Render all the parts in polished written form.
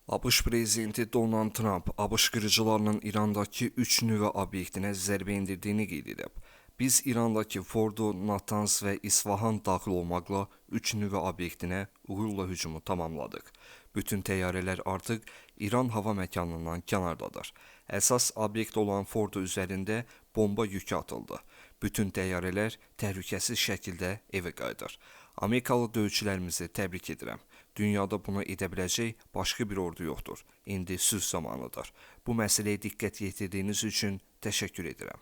ABŞ prezidenti Donald Trump, ABŞ qırıcılarının İrandakı 3 nüvə obyektinə zərbə endirdiyini qeyd edib. Biz İrandakı Fordo, Natanz və İsfahan daxil olmaqla 3 nüvə obyektinə uğurla hücumu tamamladıq. Bütün təyyarələr artıq İran hava məkanından kənardadır. Əsas obyekt olan Fordo üzərində bomba yükü atıldı. Bütün təyyarələr təhlükəsiz şəkildə evə qayıdır. Amerikalı döyüşçülərimizi təbrik edirəm. Dünyada bunu edə biləcək başqa bir ordu yoxdur. İndi sülh zamanıdır. Bu məsələyə diqqət yetirdiyiniz üçün təşəkkür edirəm.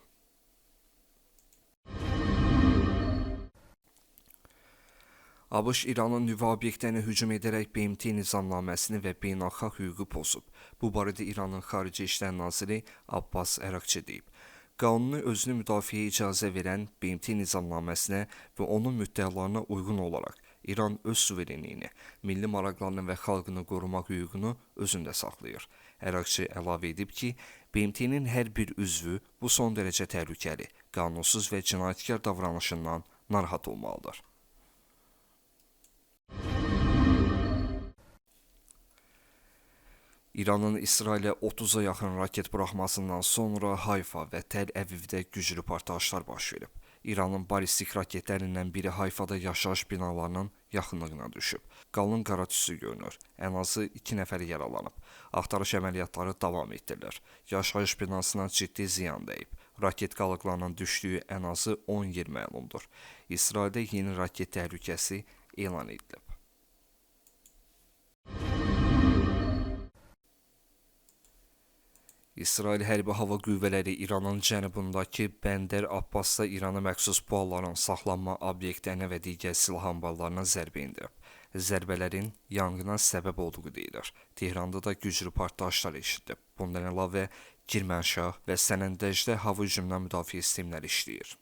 ABŞ İranın nüvə obyektlərinə hücum edərək BMT nizamnaməsini və beynəlxalq hüququ pozub. Bu barədə İranın Xarici İşlər naziri Abbas Əraqçı deyib. Qanuni özünü müdafiəyə icazə verən BMT nizamnaməsinə və onun müddəalarına uyğun olaraq İran öz suverenliyini, milli maraqlarını və xalqını qorumaq hüququnu özündə saxlayır. Əraqçı əlavə edib ki, BMT-nin hər bir üzvü bu son dərəcə təhlükəli, qanunsuz və cinayətkar davranışından narahat olmalıdır. İranın İsrailə 30-a yaxın raket buraxmasından sonra Hayfa və Təl-Əvivdə güclü partlayışlar baş verib. İranın ballistik raketlərindən biri Hayfada yaşayış binalarının yaxınlığına düşüb. Qalın qara tüstü görünür. Ən azı 2 nəfər yaralanıb. Axtarış əməliyyatları davam etdirilir. Yaşayış binasına ciddi ziyan dəyib. Raket qalıqlarının düşdüyü ən azı 10 yer məlumdur. İsraildə yeni raket təhlükəsi elan edilib. İsrail Hərbi Hava Qüvvələri İranın cənubundakı Bəndər Abbasda İrana məxsus PUA-ların saxlanma obyektlərinə və digər silah anbarlarına zərbə endirib. Zərbələrin yanğına səbəb olduğu deyilir. Tehranda da güclü partlayışlar eşidilib. Bundan əlavə Kirmənşah və Sənəndəjdə hava hücumundan müdafiə sistemləri işləyir.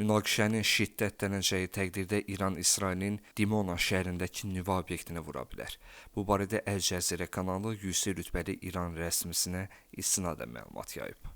Münaqişənin şiddətlənəcəyi təqdirdə İran İsrailin Dimona şəhərindəki nüvə obyektinə vura bilər. Bu barədə Əl Cəzirə kanalı yüksək rütbəli İran rəsmisinə istinadən məlumat yayıb.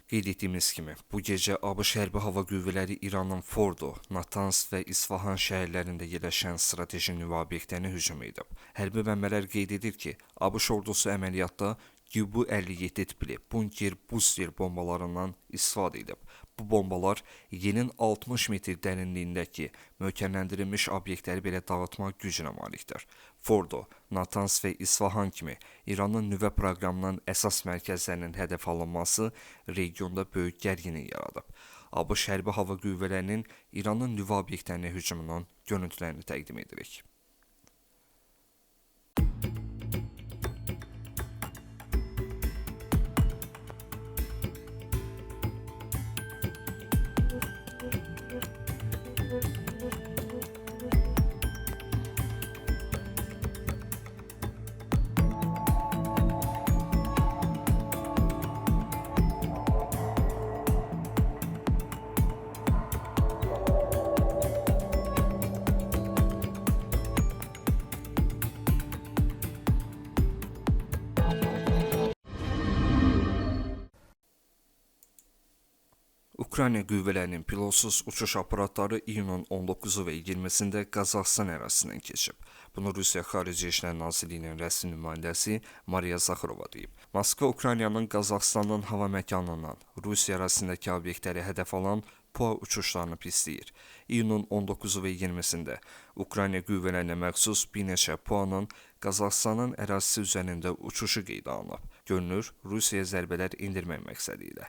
Qeyd etdiyimiz kimi, bu gecə ABŞ Hərbi Hava Qüvvələri İranın Fordo, Natanz və İsfahan şəhərlərində yerləşən strateji nüvə obyektlərinə hücum edib. Hərbi mənbələr qeyd edir ki, ABŞ ordusu əməliyyatda Q-57 tipli bunker booster bombalarından istifadə edib. Bu bombalar yerin 60 metr dərinliyindəki möhkəmləndirilmiş obyektləri belə dağıtmaq gücünə malikdir. Fordo, Natanz və İsfahan kimi İranın nüvə proqramının əsas mərkəzlərinin hədəf alınması regionda böyük gərginlik yaradıb. ABŞ Hərbi Hava Qüvvələrinin İranın nüvə obyektlərinə hücumunun görüntülərini təqdim edirik. Ukrayna qüvvələrinin pilotsuz uçuş aparatları iyunun 19-u və 20-sində Qazaxıstan ərazisindən keçib. Bunu Rusiya Xarici İşlər Nazirliyinin rəsmi nümayəndəsi Mariya Zakharova deyib. Moskva Ukraynanın Qazaxıstanın hava məkanından Rusiya ərazisindəki obyektləri hədəf alan PUA uçuşlarını pisləyir. İyunun 19-u və 20-sində Ukrayna qüvvələrinə məxsus bir neçə PUA-nın Qazaxıstanın ərazisi üzərində uçuşu qeydə alınıb. Görünür, Rusiyaya zərbələr endirmək məqsədi ilə.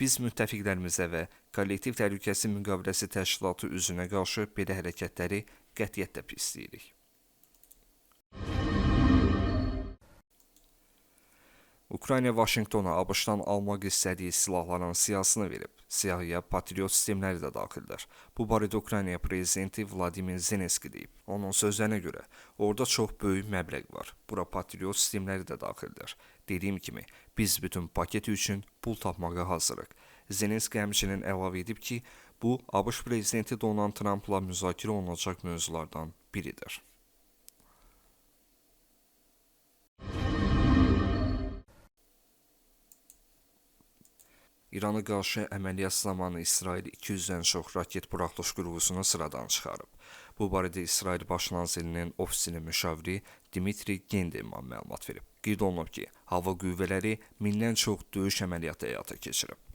Biz müttəfiqlərimizə və kollektiv təhlükəsizlik müqaviləsi təşkilatı üzünə qarşı belə hərəkətləri qətiyyətlə pisləyirik. Ukrayna Vaşinqtona ABŞ-dan almaq istədiyi silahların siyahısını verib. Siyahıya Patriot sistemləri də daxildir. Bu barədə Ukrayna prezidenti Vladimir Zelenski deyib. Onun sözlərinə görə, orada çox böyük məbləğ var. Bura Patriot sistemləri də daxildir. Dediyim kimi, biz bütün paket üçün pul tapmağa hazırıq. Zelenski həmçinin əlavə edib ki, bu ABŞ prezidenti Donald Trumpla müzakirə olunacaq mövzulardan biridir. İrana qarşı əməliyyat zamanı İsrail 200-dən çox raket buraxılış qurğusunu sıradan çıxarıb. Bu barədə İsrail Baş nazirinin ofisinin müşaviri Dmitri Gendelman məlumat verib. Qeyd olunub ki, hava qüvvələri 1000-dən çox döyüş əməliyyatı həyata keçirib.